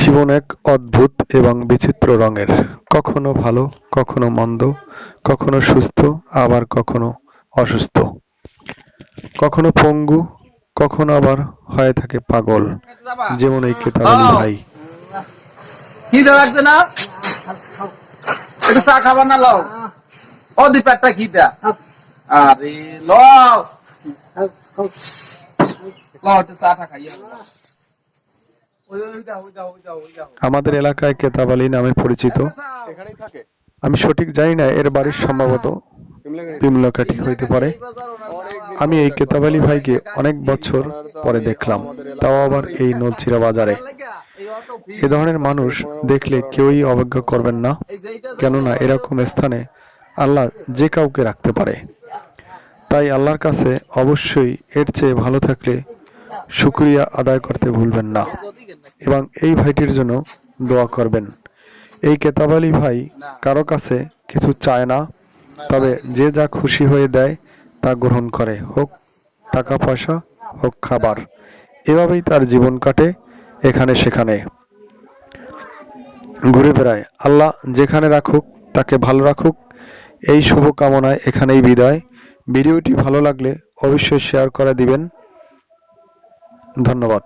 জীবন এক অদ্ভুত এবং বিচিত্র রঙের, কখনো ভালো, কখনো মন্দ, কখনো সুস্থ, আবার কখনো অসুস্থ, কখনো পঙ্গু, কখনো আবার হয়ে থাকে পাগল, যেমন এই কেতাব আলী ভাই। খিদে লাগছে না? একটু চা খাবার না লও? ও দি পেটটা খিদা। আরে লও লও একটু চাটা খাইয়া। আমাদের এলাকায় কেতাব আলী নামে পরিচিত। আমি সঠিক জানি না, এর বাড়ির সম্ভবত পিমলাকাঠি হইতে পারে। আমি এই কেতাব আলী ভাইকে অনেক বছর পরে দেখলাম, তাও আবার এই নলছিরা বাজারে। এ ধরনের মানুষ দেখলে কেউই অবজ্ঞা করবেন না, কেননা এরকম স্থানে আল্লাহ যে কাউকে রাখতে পারে। তাই আল্লাহর কাছে অবশ্যই এর চেয়ে ভালো থাকলে শুকরিয়া আদায় করতে ভুলবেন না, এবং এই ভাইটির জন্য দোয়া করবেন। এই কেতাব আলী ভাই কারো কাছে কিছু চায় না, তবে যে যা খুশি হয়ে দেয় তা গ্রহণ করে, হোক টাকা পয়সা, হোক খাবার। এভাবেই তার জীবন কাটে, এখানে সেখানে ঘুরে বেড়ায়। আল্লাহ যেখানে রাখুক তাকে ভালো রাখুক, এই শুভ কামনায় এখানেই বিদায়। ভিডিওটি ভালো লাগলে অবশ্যই শেয়ার করে দিবেন। ধন্যবাদ।